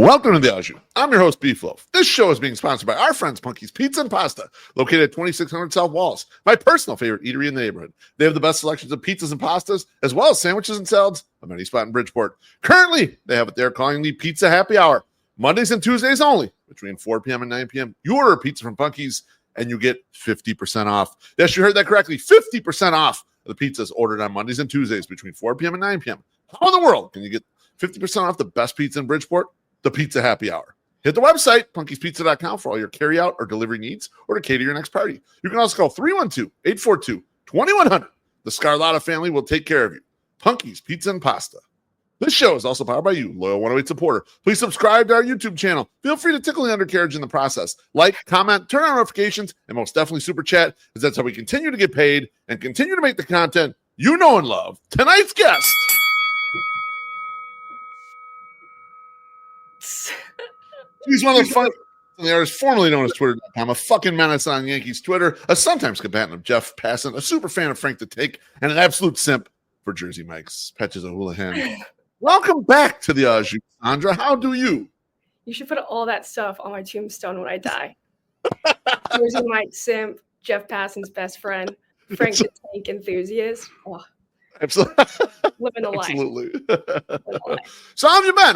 Welcome to the Au Jus. I'm your host, Beef Loaf. This show is being sponsored by our friends, Punky's Pizza and Pasta, located at 2600 South Walls, my personal favorite eatery in the neighborhood. They have the best selections of pizzas and pastas, as well as sandwiches and salads of any spot in Bridgeport. Currently, they have what they're calling the Pizza Happy Hour, Mondays and Tuesdays only, between 4 p.m. and 9 p.m. You order a pizza from Punky's, and you get 50% off. Yes, you heard that correctly, 50% off of the pizzas ordered on Mondays and Tuesdays between 4 p.m. and 9 p.m. How in the world can you get 50% off the best pizza in Bridgeport? The Pizza Happy Hour. Hit the website, punkyspizza.com, for all your carryout or delivery needs, or to cater your next party. You can also call 312-842-2100. The Scarlotta family will take care of you. Punky's Pizza and Pasta. This show is also powered by you, loyal 108 supporter. Please subscribe to our YouTube channel. Feel free to tickle the undercarriage in the process. Like, comment, turn on notifications, and most definitely super chat, because that's how we continue to get paid and continue to make the content you know and love. Tonight's guest. He's one of the fun artists formerly known as Twitter.com, a fucking menace on Yankees Twitter, a sometimes combatant of Jeff Passan, a super fan of Frank the Tank, and an absolute simp for Jersey Mike's Patches O'Houlihan. Welcome back to the Au Jus, Sandra. How do you? You should put all that stuff on my tombstone when I die. Jersey Mike simp, Jeff Passan's best friend, Frank the Tank enthusiast. Oh. Absolutely. Living a life. Absolutely. So how have you been?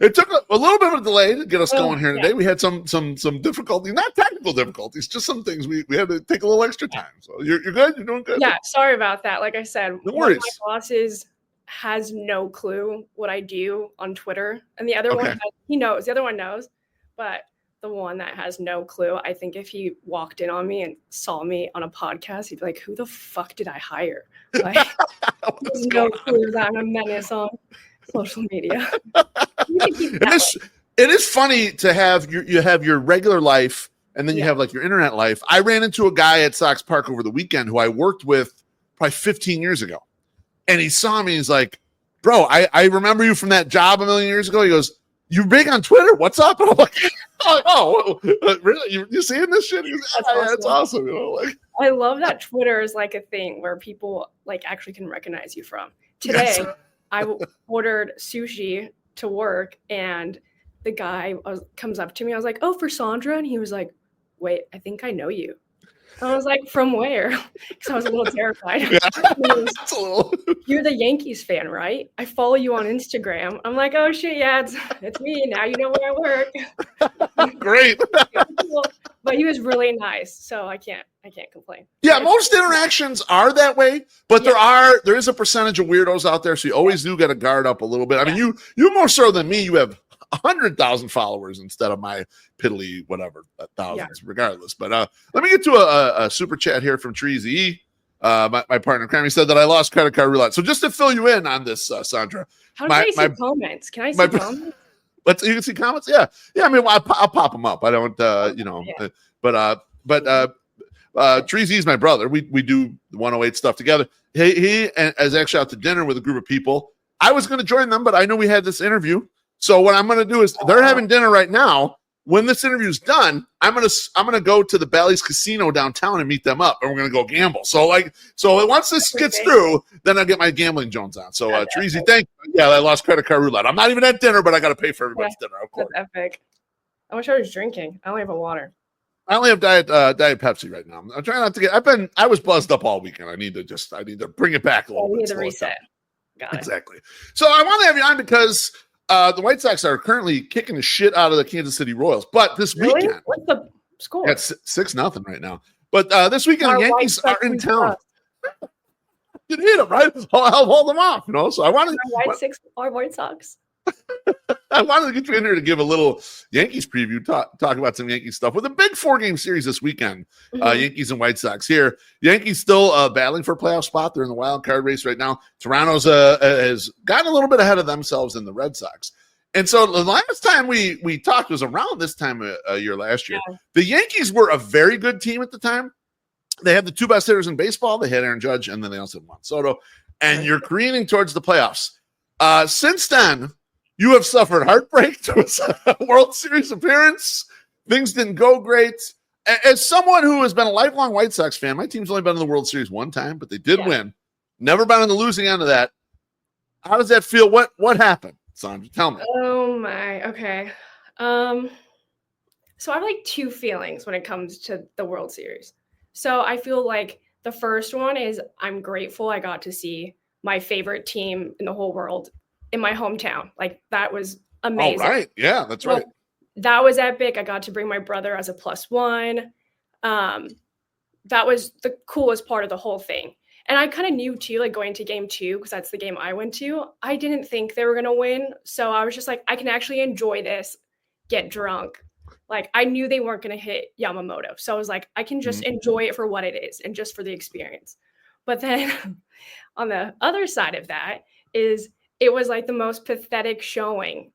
It took a little bit of a delay to get us going here today. We had some difficulties, not technical difficulties, just some things we had to take a little extra time. So you're good? You're doing good? Yeah, sorry about that. Like I said, no worries. One of my bosses has no clue what I do on Twitter. And the other one, he knows. The other one knows. But the one that has no clue, I think if he walked in on me and saw me on a podcast, he'd be like, who the fuck did I hire? Like, there's no clue that I'm a menace on social media. It is funny to have you have your regular life and then you have like your internet life. I ran into a guy at Sox Park over the weekend who I worked with probably 15 years ago. And he saw me, he's like, bro, I remember you from that job a million years ago. He goes, you big on Twitter? What's up? And I'm like, oh, really? You seeing this shit? That's awesome. You know, like, I love that Twitter is like a thing where people like actually can recognize you from. Today, I ordered sushi to work, and the guy comes up to me. I was like, "Oh, for Sandra," and he was like, "Wait, I think I know you." I was like, "From where?" Because I was a little terrified. You're the Yankees fan, right? I follow you on Instagram. I'm like, "Oh shit, yeah, it's me. Now you know where I work." Great. But he was really nice, so I can't complain. Yeah, most interactions are that way, but there is a percentage of weirdos out there, so you always do got to guard up a little bit. I mean, you more so than me. You have 100,000 followers instead of my piddly whatever thousands, regardless. But let me get to a super chat here from Treezy. My partner Crammy said that I lost credit card roulette. So just to fill you in on this, Sandra. How do I see comments? Can I see comments? You can see comments. Yeah. I mean, I'll pop them up. I don't, but Treezy is my brother. We do the 108 stuff together. He is actually out to dinner with a group of people. I was going to join them, but I know we had this interview. So what I'm going to do is they're having dinner right now. When this interview is done, I'm gonna go to the Bally's Casino downtown and meet them up, and we're gonna go gamble. So once this gets through, then I'll get my gambling Jones on. So Treezy, thank you. Yeah, I lost credit card roulette. I'm not even at dinner, but I got to pay for everybody's dinner. Of course. That's epic. I wish I was drinking. I only have a water. I only have Diet Pepsi right now. I'm trying not to get. I was buzzed up all weekend. I need to bring it back a little bit. We need to reset. Got it. Exactly. So I want to have you on because the White Sox are currently kicking the shit out of the Kansas City Royals. But this weekend, what's the score? It's 6-0 right now. But this weekend, the Yankees are in town. You need them, right? I'll hold them off, So I wanted White Sox. I wanted to get you in here to give a little Yankees preview, talk about some Yankees stuff with a big 4-game series this weekend. Yankees and White Sox here. Yankees still battling for a playoff spot. They're in the wild card race right now. Toronto's has gotten a little bit ahead of themselves in the Red Sox. And so the last time we talked was around this time a year last year. Yeah. The Yankees were a very good team at the time. They had the two best hitters in baseball. They had Aaron Judge, and then they also had Juan Soto. And you're careening towards the playoffs. Since then, you have suffered heartbreak to a World Series appearance. Things didn't go great. As someone who has been a lifelong White Sox fan, my team's only been in the World Series one time, but they did win. Never been on the losing end of that. How does that feel? What happened? Sandra, tell me. Oh my. Okay. So I have like two feelings when it comes to the World Series. So I feel like the first one is I'm grateful I got to see my favorite team in the whole world in my hometown. Like that was All amazing. right. Yeah, that's Well, right. that was epic. I got to bring my brother as a plus one. Um, that was the coolest part of the whole thing. And I kind of knew too, like going to game two, because that's the game I went to. I didn't think they were going to win. So I was just like, I can actually enjoy this, get drunk. Like I knew they weren't going to hit Yamamoto. So I was like, I can just enjoy it for what it is and just for the experience. But then on the other side of that is it was like the most pathetic showing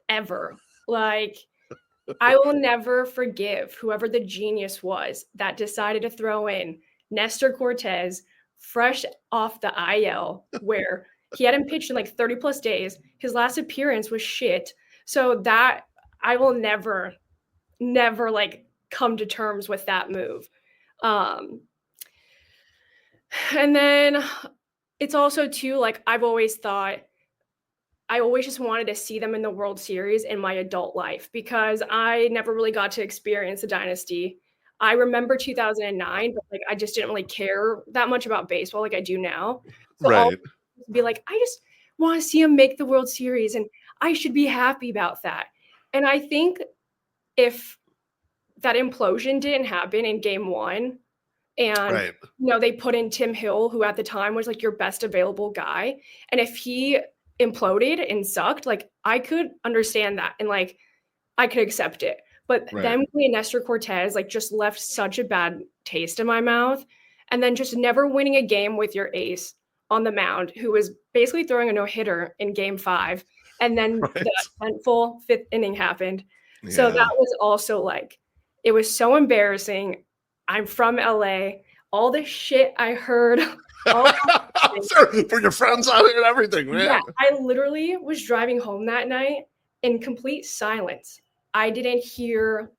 ever. Like I will never forgive whoever the genius was that decided to throw in Nestor Cortez fresh off the IL, where he hadn't pitched in like 30 plus days. His last appearance was shit. So that I will never, never like come to terms with that move. Um, and then it's also too like I've always thought I always just wanted to see them in the World Series in my adult life because I never really got to experience the dynasty. I remember 2009, but like I just didn't really care that much about baseball like I do now. So all Right. be like, I just want to see them make the World Series and I should be happy about that. And I think if that implosion didn't happen in game one and Right. they put in Tim Hill, who at the time was like your best available guy. And if he imploded and sucked, like I could understand that and like I could accept it. But Right. then Nestor Cortez like just left such a bad taste in my mouth. And then just never winning a game with your ace on the mound, who was basically throwing a no-hitter in game 5. And then Right. the eventful 5th inning happened. Yeah. So that was also like, it was so embarrassing. I'm from LA. All the shit I heard. For your friends out here and everything, man. Yeah, I literally was driving home that night in complete silence. I didn't hear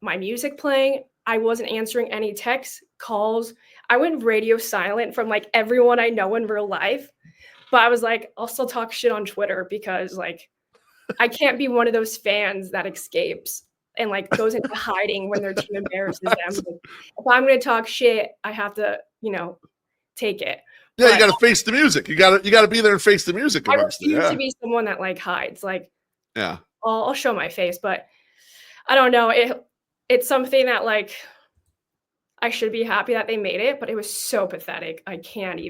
my music playing. I wasn't answering any texts, calls. I went radio silent from like everyone I know in real life. But I was like, I'll still talk shit on Twitter because like I can't be one of those fans that escapes and like goes into hiding when their team embarrasses them. Like, if I'm gonna talk shit, I have to, take it. Yeah, you got to face the music. You got to be there and face the music. I refuse to be someone that like hides. Like, yeah, I'll show my face, but I don't know. It's something that like I should be happy that they made it, but it was so pathetic. I can't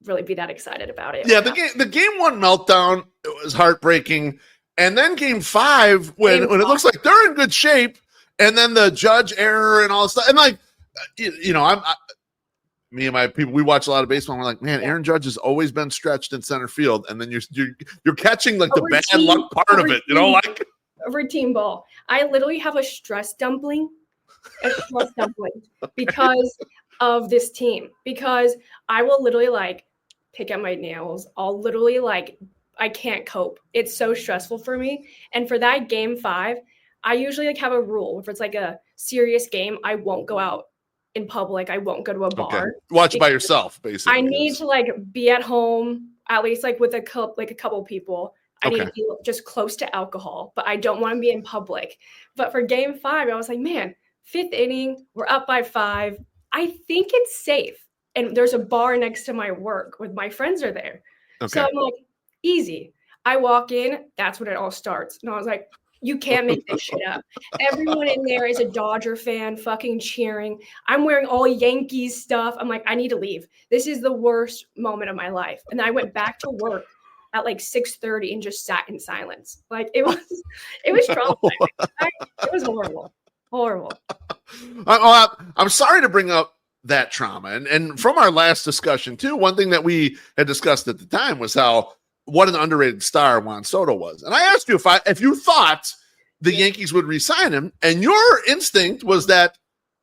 really be that excited about it. Yeah, the game 1 meltdown, it was heartbreaking, and then game 5 when it looks like they're in good shape, and then the judge error and all this stuff, and like me and my people, we watch a lot of baseball. And we're like, man, Aaron Judge has always been stretched in center field, and then you're catching like the bad luck part of it, like a routine ball. I literally have a stress dumpling because of this team. Because I will literally like pick at my nails. I'll literally like I can't cope. It's so stressful for me. And for that game 5, I usually like have a rule. If it's like a serious game, I won't go out in public. I won't go to a bar. Okay. Watch by yourself, basically. I need to like be at home, at least like with a couple people. I need to be just close to alcohol, but I don't want to be in public. But for game 5, I was like, man, 5th inning, we're up by 5. I think it's safe. And there's a bar next to my work with my friends are there. Okay. So I'm like, easy. I walk in, that's when it all starts. And I was like, you can't make this shit up. Everyone in there is a Dodger fan fucking cheering. I'm wearing all Yankees stuff. I'm like, I need to leave. This is the worst moment of my life. And I went back to work at like 6:30 and just sat in silence. Like it was traumatizing. It was horrible. I'm sorry to bring up that trauma. And from our last discussion too, one thing that we had discussed at the time was what an underrated star Juan Soto was. And I asked you if you thought the Yankees would re-sign him, and your instinct was that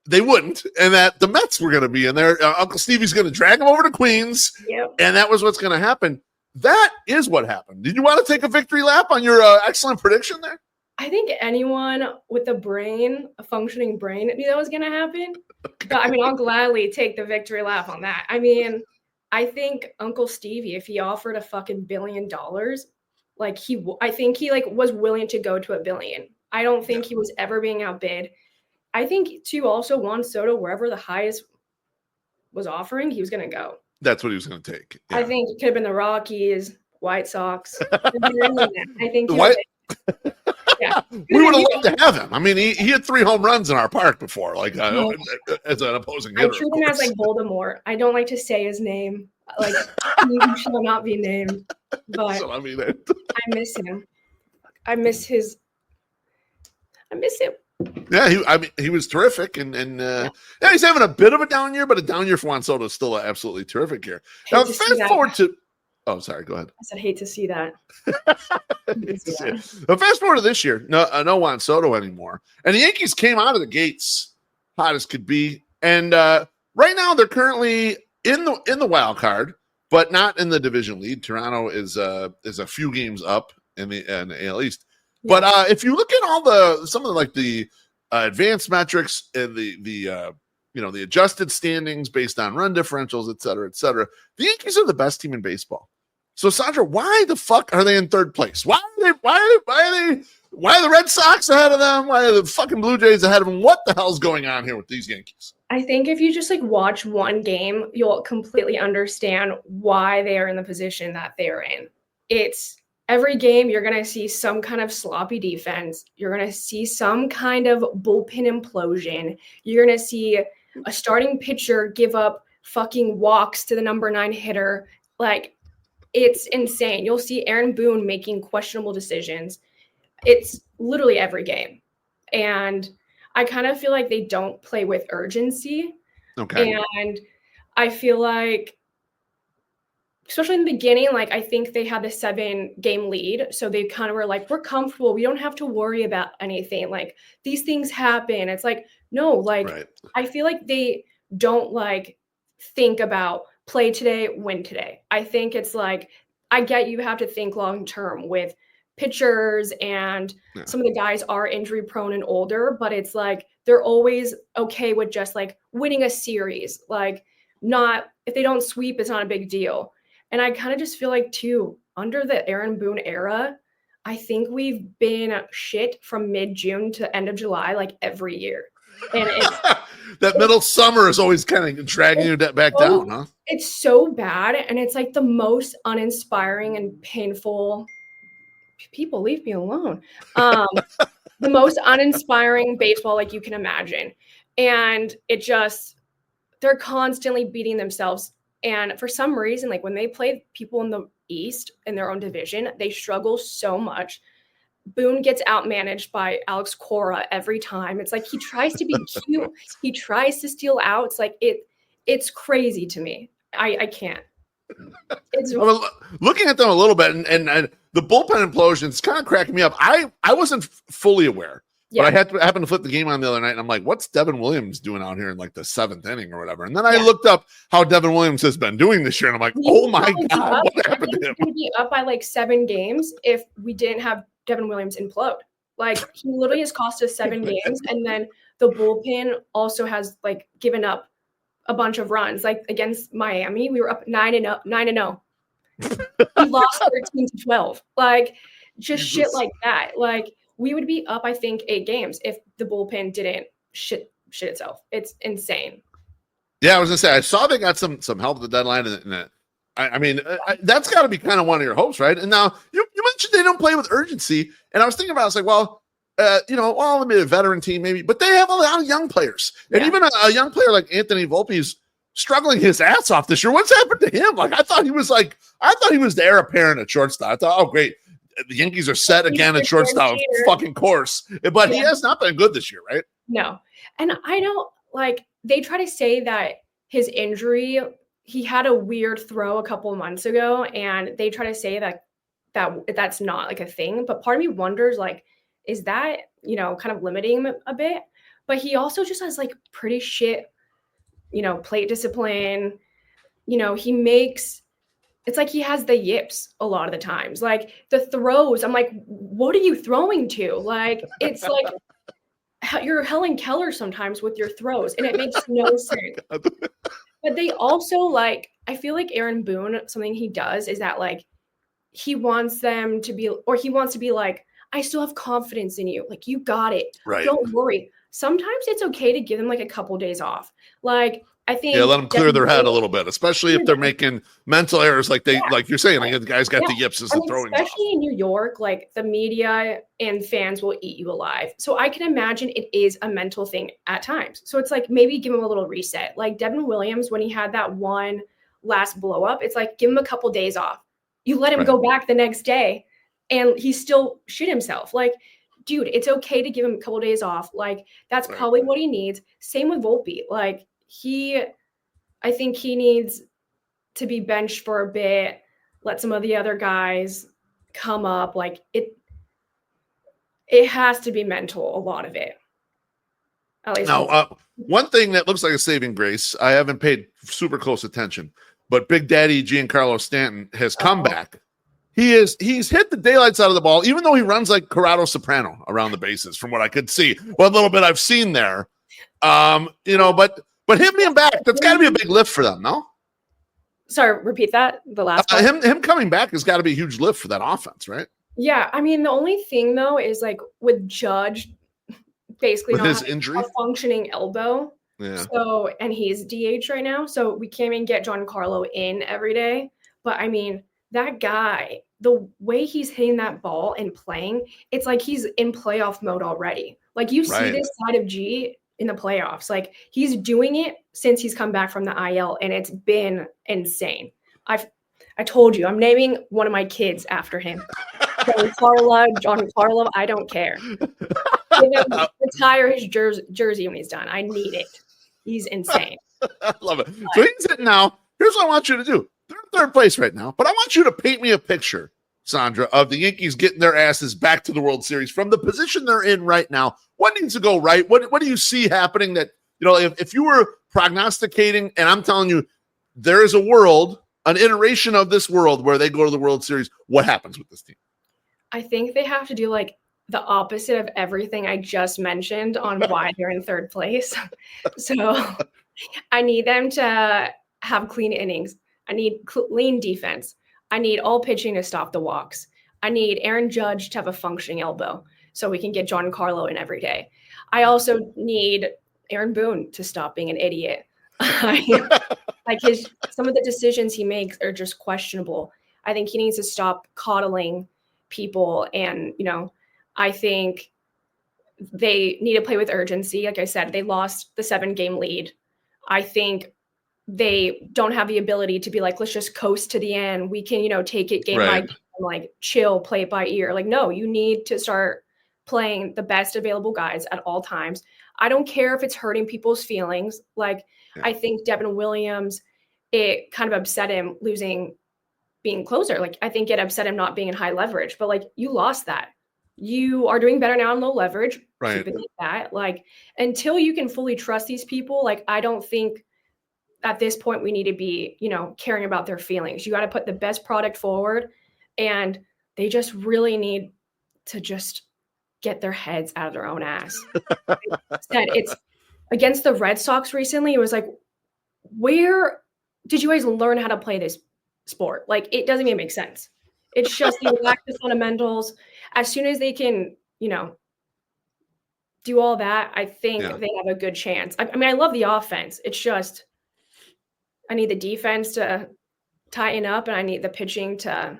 they wouldn't, and that the Mets were going to be in there. Uncle Stevie's going to drag him over to Queens, and that was what's going to happen. That is what happened. Did you want to take a victory lap on your excellent prediction there? I think anyone with a functioning brain, knew that was going to happen. Okay. But I mean, I'll gladly take the victory lap on that. I mean, I think Uncle Stevie, if he offered a fucking $1 billion, like I think he like was willing to go to $1 billion. I don't think he was ever being outbid. I think too also Juan Soto, wherever the highest was offering, he was going to go. That's what he was going to take. I think it could have been the Rockies, White Sox. I think he yeah, we would have loved to have him. I mean, he had 3 home runs in our park before, like as an opposing hitter. I treat him as like Voldemort. I don't like to say his name. Like he shall not be named. But so, I mean, I miss him. I miss him. Yeah, he was terrific, and he's having a bit of a down year, but a down year for Juan Soto is still an absolutely terrific year. Now, fast forward to. Oh, sorry. Go ahead. I said, hate to see that. Now, fast forward to this year. No Juan Soto anymore. And the Yankees came out of the gates hot as could be. And right now they're currently in the wild card, but not in the division lead. Toronto is a few games up in the AL East. Yeah. But if you look at some of the advanced metrics and the adjusted standings based on run differentials, et cetera, the Yankees are the best team in baseball. So, Sandra, why the fuck are they in third place? Why are the Red Sox ahead of them? Why are the fucking Blue Jays ahead of them? What the hell's going on here with these Yankees? I think if you just like watch one game, you'll completely understand why they are in the position that they are in. It's every game you're going to see some kind of sloppy defense. You're going to see some kind of bullpen implosion. You're going to see a starting pitcher give up fucking walks to the number 9 hitter. Like, it's insane. You'll see Aaron Boone making questionable decisions. It's literally every game. And I kind of feel like they don't play with urgency. Okay. And I feel like, especially in the beginning, like I think they had the 7-game lead. So they kind of were like, we're comfortable. We don't have to worry about anything. Like these things happen. It's like, no, like right. I feel like they don't like think about play today, win today. I think it's like, I get you have to think long-term with pitchers and some of the guys are injury prone and older, but it's like, they're always okay with just like winning a series. Like not, if they don't sweep, it's not a big deal. And I kind of just feel like too, under the Aaron Boone era, I think we've been shit from mid-June to end of July, like every year. And that middle summer is always kind of dragging you back down, huh? It's so bad. And it's like the most uninspiring and painful. People, leave me alone. The most uninspiring baseball like you can imagine. And it just, they're constantly beating themselves. And for some reason, like when they play people in the East in their own division, they struggle so much. Boone gets outmanaged by Alex Cora every time. It's like he tries to be cute. He tries to steal outs. Like it's crazy to me. I can't. I'm looking at them a little bit, and the bullpen implosions kind of cracked me up. I wasn't fully aware, but I happened to flip the game on the other night, and I'm like, what's Devin Williams doing out here in like the 7th inning or whatever? And then I looked up how Devin Williams has been doing this year, and I'm like, oh my God, what happened to him? He'd be up by like 7 games if we didn't have Devin Williams implode. Like he literally has cost us 7 games, and then the bullpen also has like given up a bunch of runs. Like against Miami, we were up 9-0. We lost 13-12. Like just shit like that. Like we would be up, I think, 8 games if the bullpen didn't shit itself. It's insane. Yeah, I was gonna say I saw they got some help at the deadline, and I mean that's got to be kind of one of your hopes, right? And now you mentioned they don't play with urgency, and I was thinking about it, I was like, well, maybe a veteran team, maybe, but they have a lot of young players, and even a young player like Anthony Volpe is struggling his ass off this year. What's happened to him? Like I thought he was the heir apparent at shortstop. I thought, oh great, the Yankees are set again at shortstop, fucking course, but he has not been good this year, right? No, and I know like they try to say that his injury, he had a weird throw a couple of months ago, and they try to say that's not like a thing. But part of me wonders, like, is that, kind of limiting him a bit? But he also just has like pretty shit, plate discipline. It's like he has the yips a lot of the times. Like the throws, I'm like, what are you throwing to? Like, it's like you're Helen Keller sometimes with your throws, and it makes no sense. But they also like I feel like Aaron Boone, something he does is that like he wants them to be, or he wants to be like, I still have confidence in you. Like, you got it. Right. Don't worry. Sometimes it's okay to give them like a couple days off. Like, I think Yeah, let them clear their head a little bit, especially if they're making mental errors like like you're saying, like the guy's got the yips as the throwing. Especially in New York, like the media and fans will eat you alive. So I can imagine it is a mental thing at times. So it's like maybe give him a little reset. Like Devin Williams, when he had that one last blow up, it's like give him a couple days off. You let him go back the next day and he still shit himself. Like, dude, it's okay to give him a couple days off. Like, that's probably what he needs. Same with Volpe. Like, I think he needs to be benched for a bit, let some of the other guys come up. Like, it has to be mental, a lot of it. At least now, one thing that looks like a saving grace, I haven't paid super close attention, but Big Daddy Giancarlo Stanton has come back. He's hit the daylights out of the ball, even though he runs like Corrado Soprano around the bases, from what I could see. What little bit I've seen there. But him being back, that's got to be a big lift for them, no? Sorry, repeat that. The last part. Him coming back has got to be a huge lift for that offense, right? Yeah, I mean, the only thing though is like with Judge, basically with not his injury, a functioning elbow. Yeah. So, and he's DH right now, so we can't even get Giancarlo in every day. But I mean, that guy, the way he's hitting that ball and playing, it's like he's in playoff mode already. Like you see this side of G in the playoffs. Like he's doing it since he's come back from the IL, and it's been insane. I told you, I'm naming one of my kids after him. Giancarlo, I don't care. Retire his jersey when he's done. I need it. He's insane. I love it. So he's it now. Here's what I want you to do. They're in third place right now, but I want you to paint me a picture, Sandra, of the Yankees getting their asses back to the World Series from the position they're in right now. What needs to go right? What do you see happening that, if you were prognosticating, and I'm telling you, there is a world, an iteration of this world where they go to the World Series, what happens with this team? I think they have to do like the opposite of everything I just mentioned on why they're in third place. So I need them to have clean innings. I need clean defense. I need all pitching to stop the walks. I need Aaron Judge to have a functioning elbow so we can get Giancarlo in every day. I also need Aaron Boone to stop being an idiot. Like some of the decisions he makes are just questionable. I think he needs to stop coddling people, and I think they need to play with urgency. Like I said, they lost the 7-game lead. I think they don't have the ability to be like, let's just coast to the end. We can, take it game by game, like chill, play it by ear. Like, no, you need to start playing the best available guys at all times. I don't care if it's hurting people's feelings. Like, I think Devin Williams, it kind of upset him being closer. Like, I think it upset him not being in high leverage, but like you lost that. You are doing better now in low leverage. Right. Keep it like that. Like, until you can fully trust these people, like, I don't think at this point we need to be, caring about their feelings. You got to put the best product forward, and they just really need to just get their heads out of their own ass. It's against the Red Sox recently. It was like, where did you guys learn how to play this sport? Like, it doesn't even make sense. It's just the lack of fundamentals. As soon as they can, do all that, I think they have a good chance. I mean, I love the offense. It's just, I need the defense to tighten up, and I need the pitching to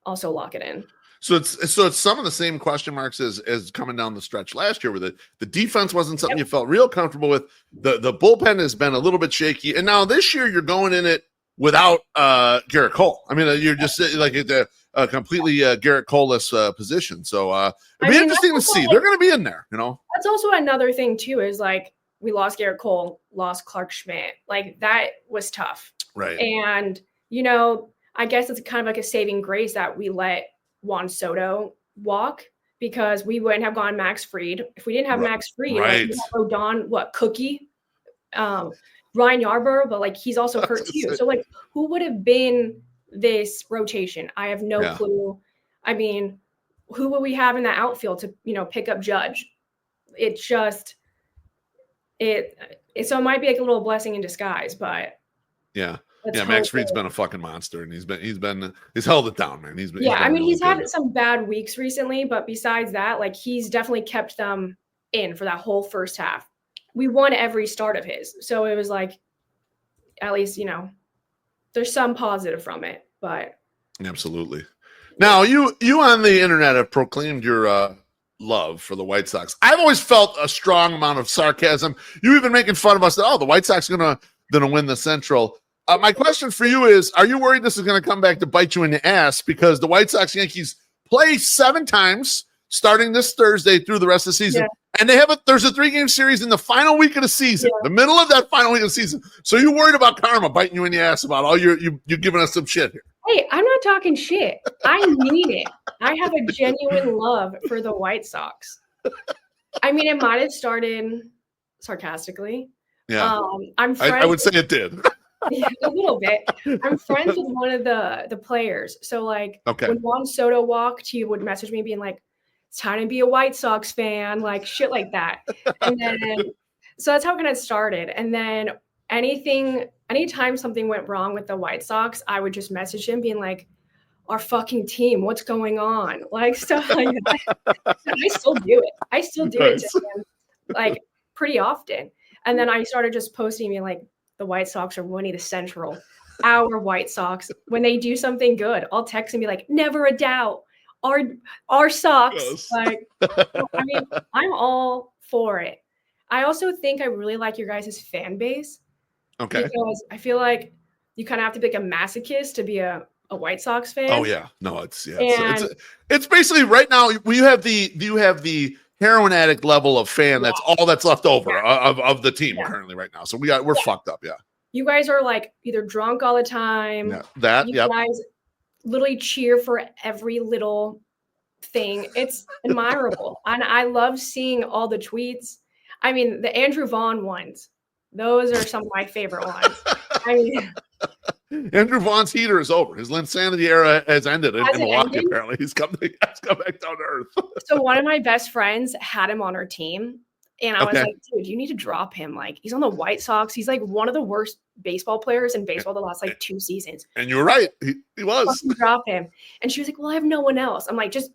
also lock it in. So it's some of the same question marks as coming down the stretch last year, where the defense wasn't something you felt real comfortable with. The bullpen has been a little bit shaky, and now this year you're going in it without Garrett Cole. I mean, you're just like at a completely Garrett Cole-less position. So it'd be interesting to see. They're going to be in there, That's also another thing too. Is like we lost Garrett Cole, lost Clark Schmidt. Like that was tough, right? And I guess it's kind of like a saving grace that we let Juan Soto walk, because we wouldn't have gone Max Fried. If we didn't have Max Fried, like, we have Rodon, Cookie, Ryan Yarbrough, but like he's also hurt too. So like, who would have been this rotation? I have no clue. I mean, who would we have in the outfield to pick up Judge? It's just so it might be like a little blessing in disguise, but yeah. Let's Yeah, Max hope Fried's been a fucking monster, and he's held it down, man. He's yeah, been I mean, really he's had good. some bad weeks recently, but besides that, like he's definitely kept them in for that whole first half. We won every start of his, so it was like, at least there's some positive from it. But Absolutely. Now, you on the internet have proclaimed your love for the White Sox. I've always felt a strong amount of sarcasm. You even making fun of us that the White Sox gonna win the Central. My question for you is: are you worried this is going to come back to bite you in the ass because the White Sox Yankees play 7 times starting this Thursday through the rest of the season, and there's a 3-game series in the final week of the season, the middle of that final week of the season. So you're worried about karma biting you in the ass about all you're giving us some shit here. Hey, I'm not talking shit. I mean it. I have a genuine love for the White Sox. I mean, it might have started sarcastically. Yeah, I'm friends. I would say it did. Yeah, a little bit. I'm friends with one of the players. So like when Juan Soto walked, he would message me being like, "It's time to be a White Sox fan," like shit like that. And then so that's how it kind of started. And then anytime something went wrong with the White Sox, I would just message him being like, "Our fucking team, what's going on?" Like stuff like that. I still do it. I still do it to him like pretty often. And then I started just posting me like, the White Sox are winning the Central. Our White Sox, when they do something good, I'll text and be like, never a doubt. Our Sox. Yes. Like, I mean, I'm all for it. I also think I really like your guys' fan base. Okay. Because I feel like you kind of have to be like a masochist to be a White Sox fan. Oh yeah. No, it's basically right now you have the heroin addict level of fan. That's all that's left over of the team currently right now. So we're fucked up. Yeah. You guys are like either drunk all the time. Yeah, you guys literally cheer for every little thing. It's admirable. And I love seeing all the tweets. I mean, the Andrew Vaughn ones, those are some of my favorite ones. I mean, Andrew Vaughn's heater is over. His Linsanity era has ended in Milwaukee. Apparently, he's come back down to earth. So one of my best friends had him on our team, and I was like, "Dude, you need to drop him. Like, he's on the White Sox. He's like one of the worst baseball players in baseball the last like 2 seasons." And you were right. He was. Drop him. And she was like, "Well, I have no one else." I'm like, "Just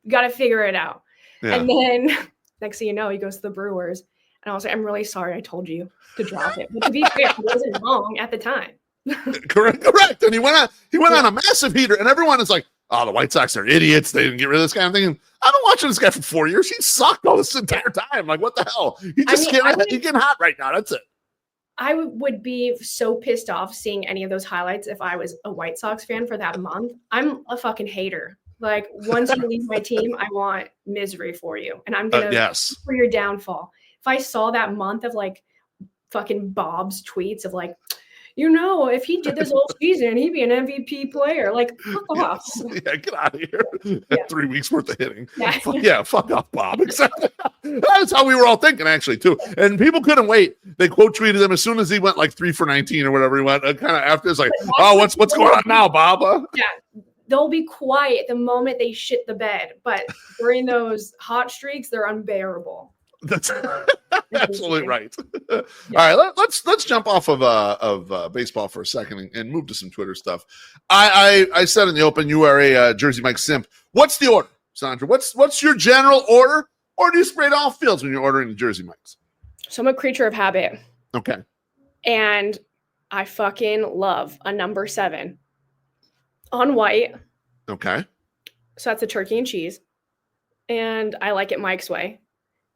got to figure it out." Yeah. And then next thing you know, he goes to the Brewers, and I was like, "I'm really sorry. I told you to drop it." But to be fair, he wasn't wrong at the time. Correct. And he went on a massive heater, and everyone is like, "Oh, the White Sox are idiots. They didn't get rid of this guy." I'm thinking, I've been watching this guy for 4 years. He sucked all this entire time. Like, what the hell? He's getting hot right now. That's it. I would be so pissed off seeing any of those highlights if I was a White Sox fan for that month. I'm a fucking hater. Like, once you leave my team, I want misery for you, and I'm gonna for your downfall. If I saw that month of like fucking Bob's tweets of like, if he did this whole season, he'd be an MVP player. Like, fuck off. Yeah, get out of here. 3 weeks worth of hitting. Yeah, fuck off, Bob. Exactly. That's how we were all thinking, actually, too. And people couldn't wait. They quote tweeted him as soon as he went like 3 for 19 or whatever he went. Kind of after, it's like, oh, what's going on now, Bob? Yeah. They'll be quiet the moment they shit the bed. But during those hot streaks, they're unbearable. That's absolutely right. All right, let's jump off of baseball for a second and move to some Twitter stuff. I said in the open you are a Jersey Mike simp. What's the order, Sandra? What's your general order, or do you spray it all fields when you're ordering the Jersey Mikes? So I'm a creature of habit. Okay. And I fucking love a number 7 on white. Okay. So that's a turkey and cheese, and I like it Mike's way.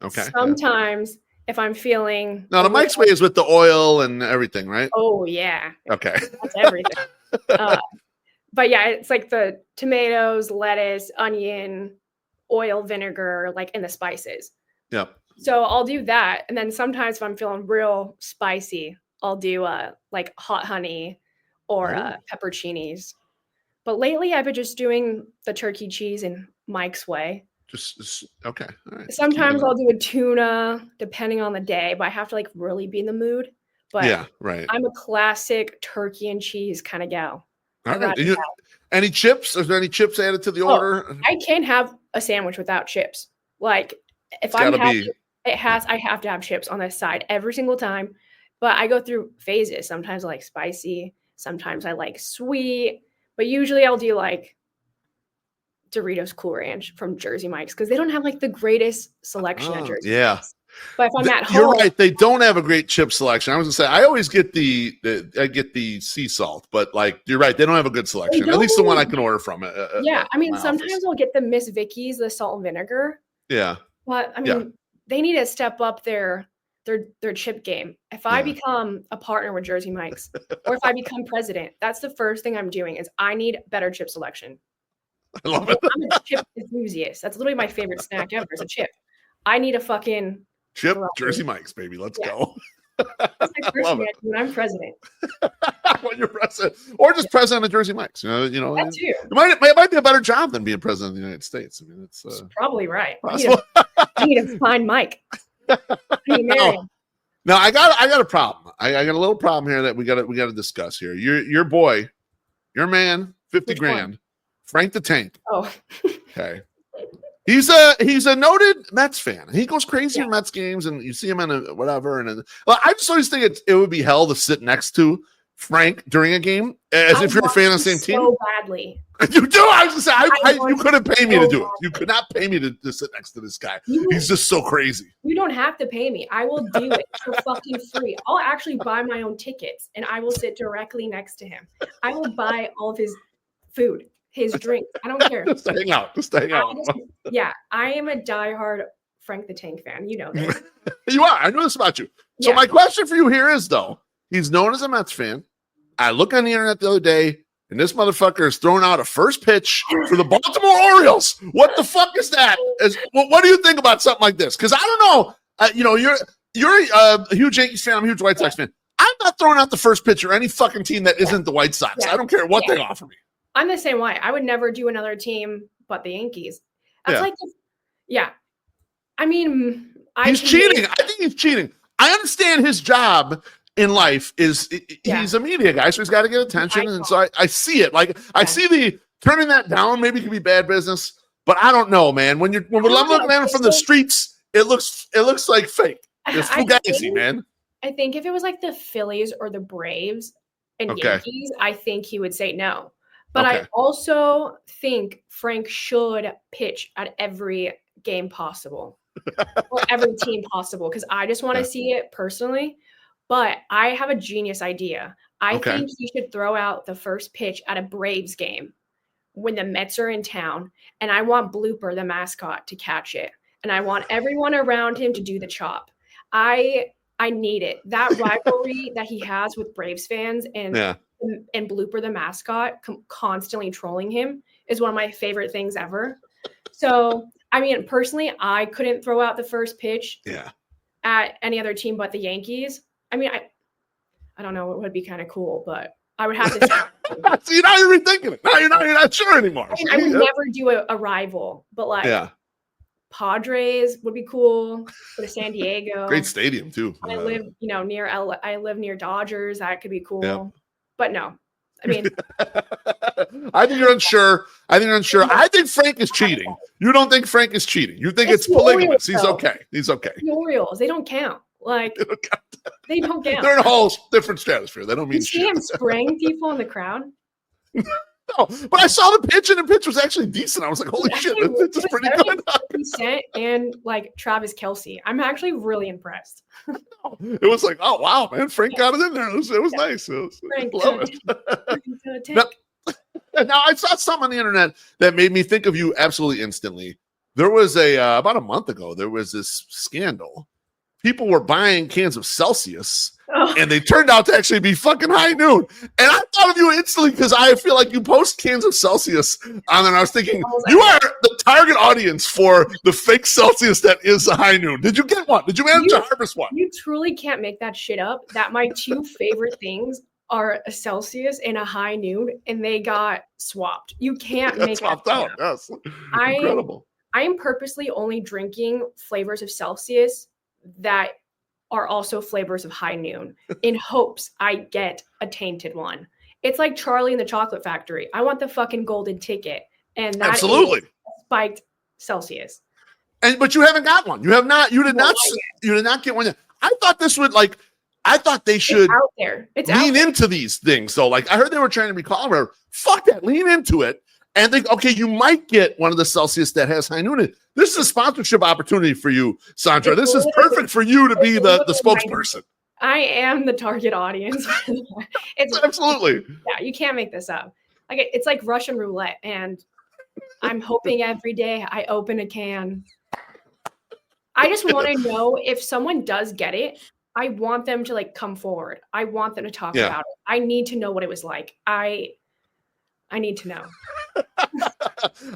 Okay. Sometimes if I'm feeling the Mike's way is with the oil and everything, right? Oh yeah. Okay. That's everything. But yeah, it's like the tomatoes, lettuce, onion, oil, vinegar, like in the spices. Yep. So I'll do that, and then sometimes if I'm feeling real spicy, I'll do like hot honey or pepperoncinis. But lately, I've been just doing the turkey cheese in Mike's way. Just okay. All right. Sometimes I'll do a tuna, depending on the day, but I have to like really be in the mood. But yeah, right. I'm a classic turkey and cheese kind of gal. All right. Any chips? Is there any chips added to the order? I can't have a sandwich without chips. Like if I'm happy, I have to have chips on this side every single time. But I go through phases. Sometimes I like spicy. Sometimes I like sweet, but usually I'll do like Doritos Cool Ranch from Jersey Mike's because they don't have like the greatest selection at Jersey Mike's. But if I'm at home, you're right. They don't have a great chip selection. I was gonna say I always get the sea salt, but like you're right, they don't have a good selection. At least the one I can order from. Yeah, I mean sometimes I'll get the Miss Vicky's, the salt and vinegar. Yeah, but I mean they need to step up their chip game. If I become a partner with Jersey Mike's, or if I become president, that's the first thing I'm doing is I need better chip selection. I love it. I'm a chip enthusiast. That's literally my favorite snack ever is a chip. I need a fucking chip Jersey Mike's, baby. Let's go. That's my first snack when I'm president. When you're president, or just president of Jersey Mike's, you know, that too. It might be a better job than being president of the United States. I mean, it's probably right. I need to find Mike. Now I got a problem. I got a little problem here that we got to discuss here. Your boy, your man, 50 grand. Frank the Tank. Oh. Okay. He's a noted Mets fan. He goes crazy in Mets games, and you see him in a whatever. I just always think it would be hell to sit next to Frank during a game, as if you're a fan of the same team. So badly. You do. I was gonna say you couldn't pay me to do it. You could not pay me to sit next to this guy. He's just so crazy. You don't have to pay me. I will do it for fucking free. I'll actually buy my own tickets, and I will sit directly next to him. I will buy all of his food. His drink. I don't care. Just hang out. I am a diehard Frank the Tank fan. You know this. You are. I know this about you. So my question for you here is, though, he's known as a Mets fan. I look on the internet the other day, and this motherfucker is throwing out a first pitch for the Baltimore Orioles. What the fuck is that? What do you think about something like this? Because I don't know. You're a huge Yankees fan. I'm a huge White Sox fan. I'm not throwing out the first pitch or any fucking team that isn't the White Sox. I don't care what they offer me. I'm the same way. I would never do another team but the Yankees. That's I mean, he's cheating. I think he's cheating. I understand his job in life is he's a media guy, so he's got to get attention. And so I see it. Like I see the turning that down maybe could be bad business, but I don't know, man. When I'm looking at him from the streets, it looks like fake. It's fugazi, man. I think if it was like the Phillies or the Braves and Yankees, I think he would say no. But I also think Frank should pitch at every game possible or every team possible because I just want to see it personally. But I have a genius idea. I think he should throw out the first pitch at a Braves game when the Mets are in town. And I want Blooper, the mascot, to catch it. And I want everyone around him to do the chop. I need it. That rivalry that he has with Braves fans and Blooper the mascot constantly trolling him is one of my favorite things ever. So, I mean, personally, I couldn't throw out the first pitch at any other team but the Yankees. I mean, I don't know. It would be kind of cool, but I would have to. See, now you're rethinking it. Now you're not sure anymore. I would never do a rival, but like Padres would be cool. Go to San Diego. Great stadium too. I live, near LA. I live near Dodgers. That could be cool. Yeah. But no, I mean, I think you're unsure. I think Frank is cheating. You don't think Frank is cheating. You think it's polygamous. He's okay. The Orioles, they don't count. Like they don't count. They're in a whole different stratosphere. They don't mean shit. You see him spraying people in the crowd? No, but I saw the pitch, and the pitch was actually decent. I was like, holy shit, this is pretty good. And like Travis Kelce. I'm actually really impressed. It was like, oh, wow, man. Frank got it in there. It was nice. Frank, love it. Now, I saw something on the internet that made me think of you absolutely instantly. There was about a month ago, there was this scandal. People were buying cans of Celsius, and they turned out to actually be fucking High Noon. And I thought of you instantly because I feel like you post cans of Celsius on, and I was thinking, you are the target audience for the fake Celsius that is a High Noon. Did you get one? Did you manage to harvest one? You truly can't make that shit up. That my two favorite things are a Celsius and a High Noon, and they got swapped. You can't make swapped out. Yes, incredible. I am purposely only drinking flavors of Celsius that are also flavors of High Noon in hopes I get a tainted one. It's like Charlie and the Chocolate Factory. I want the fucking golden ticket. And that is spiked Celsius. But you haven't got one. You did not get one yet. I thought this would I thought they It's should out there. It's out lean there. into these things. So, like, I heard they were trying to recall her. Fuck that. Lean into it. And think, okay, you might get one of the Celsius that has high noon in it. This is a sponsorship opportunity for you, Sandra. This is perfect for you to be the spokesperson. I am the target audience. It's Absolutely. Yeah, you can't make this up. Like it's like Russian roulette, and I'm hoping every day I open a can. I just want to know if someone does get it. I want them to like come forward. I want them to talk about it. I need to know what it was like. I need to know.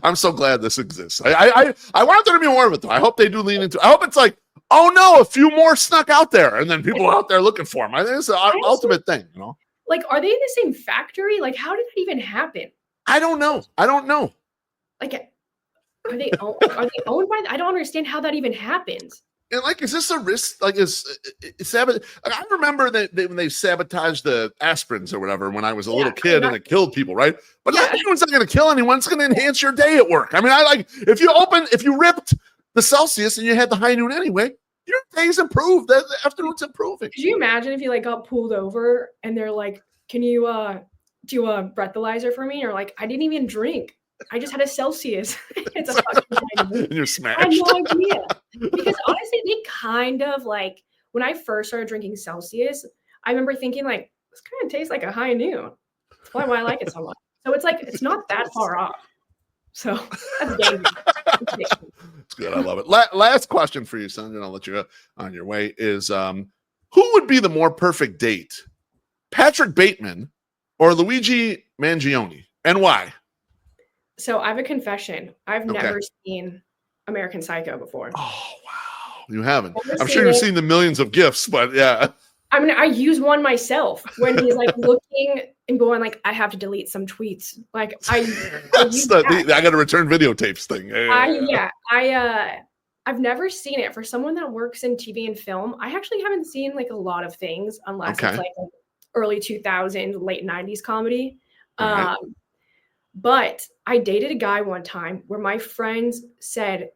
I'm so glad this exists. I want there to be more of it though. I hope they do lean into it. I hope it's like, oh no, a few more snuck out there, and then people out there looking for them. I think it's the ultimate thing, you know. Like, are they in the same factory? Like, how did that even happen? I don't know. Like, are they owned by? I don't understand how that even happens. And like, is this a risk? Like, is sabotage? I remember that when they sabotaged the aspirins or whatever when I was a little kid, and it killed people, right? But anyone's not going to kill anyone. It's going to enhance your day at work. I mean, if you ripped the Celsius and you had the high noon anyway, your day's improved. The afternoon's improving. Could you imagine if you like got pulled over and they're like, "Can you do a breathalyzer for me?" Or like, "I didn't even drink. I just had a Celsius." It's a fucking and you're smashed. I had no idea. Because honestly, they kind of like when I first started drinking Celsius, I remember thinking like, this kind of tastes like a high noon. That's probably why I like it so much. So it's like it's not that far off. So that's dangerous. It's good. I love it. Last question for you, Sandra, and I'll let you go on your way, is who would be the more perfect date? Patrick Bateman or Luigi Mangione? And why? So I have a confession. I've never seen American Psycho before. Oh, wow. You haven't. I'm sure you've seen the millions of gifs, but yeah. I mean, I use one myself when he's like looking and going like, I have to delete some tweets. Like I got to return videotapes thing. I've never seen it. For someone that works in TV and film, I actually haven't seen like a lot of things unless it's like an early 2000s, late 90s comedy. Right. But I dated a guy one time where my friends said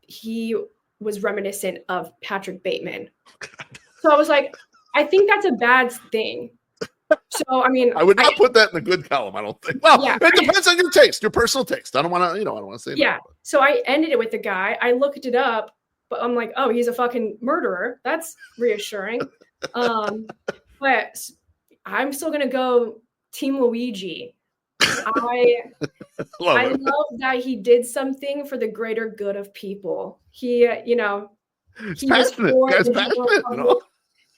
he was reminiscent of Patrick Bateman. So I was like, I think that's a bad thing. So, I mean, I would not put that in the good column, I don't think. Well, it depends on your taste, your personal taste. I don't want to, I don't want to say that. Yeah. So I ended it with the guy. I looked it up, but I'm like, oh, he's a fucking murderer. That's reassuring. But I'm still going to go Team Luigi. I love that he did something for the greater good of people. He, he's passionate. Guy's passionate,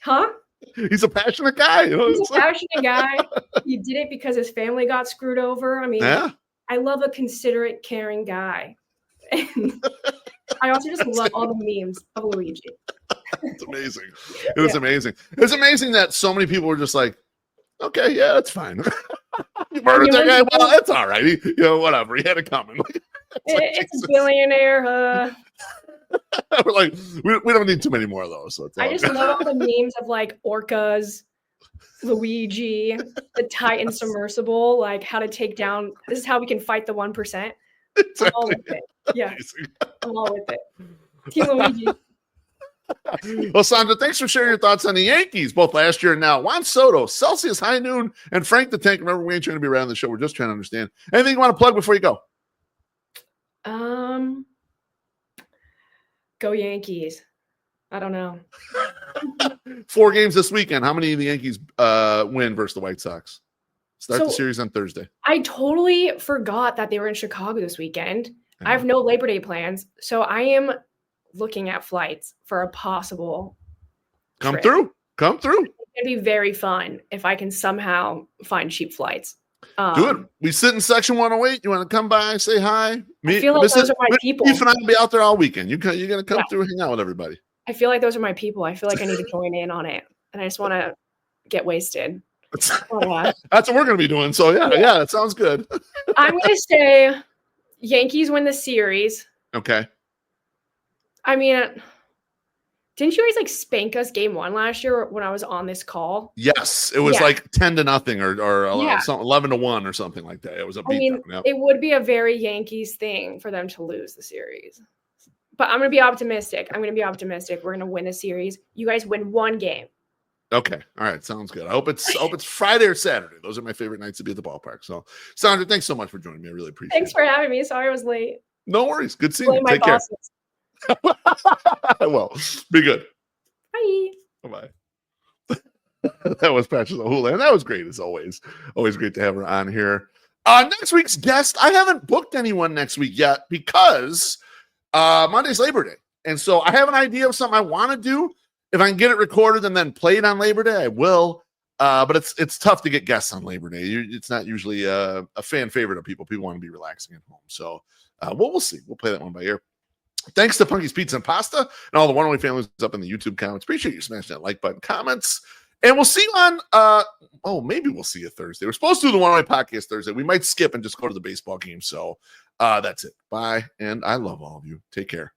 Huh? He's a passionate guy. He's a passionate guy. He did it because his family got screwed over. I mean, I love a considerate, caring guy. And I also just love all the memes of Luigi. It's amazing. It was amazing. It was amazing that so many people were just like, okay, yeah, that's fine. You murdered that guy. Well, that's all right. He, whatever. He had it coming. It's a billionaire. We're like, we don't need too many more of those. So I just love all the memes of like orcas, Luigi, the Titan submersible, like how to take down. This is how we can fight the 1%. Exactly. I'm all with it. Yeah, I'm all with it. Team Luigi. Well, Sandra, thanks for sharing your thoughts on the Yankees, both last year and now. Juan Soto, Celsius, High Noon, and Frank the Tank. Remember, we ain't trying to be around the show. We're just trying to understand. Anything you want to plug before you go? Go Yankees. I don't know. 4 games this weekend. How many of the Yankees win versus the White Sox? Start the series on Thursday. I totally forgot that they were in Chicago this weekend. I have no Labor Day plans, so I am looking at flights for a possible Come trip. through. It'd be very fun if I can somehow find cheap flights. Do it. We sit in section 108. You want to come by, say hi? I feel like those are my people. Beef and I will be out there all weekend. You're going to come through and hang out with everybody. I feel like those are my people. I feel like I need to join in on it. And I just want to get wasted. That's what we're going to be doing. So, yeah, that sounds good. I'm going to say Yankees win the series. Okay. I mean, didn't you guys like spank us game 1 last year when I was on this call? Yes, it was like 10-0 or 11-1 or something like that. It was a beatdown. It would be a very Yankees thing for them to lose the series. But I'm going to be optimistic. We're going to win a series. You guys win 1 game. Okay. All right. Sounds good. I hope it's Friday or Saturday. Those are my favorite nights to be at the ballpark. So, Sandra, thanks so much for joining me. I really appreciate Thanks it. for having me. Sorry I was late. No worries. Good seeing Blame you. my Take care. bosses. Well, be good. Bye. Bye-bye. That was Patrick O'Hula, and that was great as always. Always great to have her on here. Next week's guest, I haven't booked anyone next week yet because Monday's Labor Day. And so I have an idea of something I want to do. If I can get it recorded and then played on Labor Day, I will. But it's tough to get guests on Labor Day. It's not usually a fan favorite of people. People want to be relaxing at home. So we'll see. We'll play that one by ear. Thanks to Punky's Pizza and Pasta and all the One Way families up in the YouTube comments. Appreciate you smashing that like button, comments. And we'll see you on, maybe we'll see you Thursday. We're supposed to do the One Way podcast Thursday. We might skip and just go to the baseball game. So that's it. Bye. And I love all of you. Take care.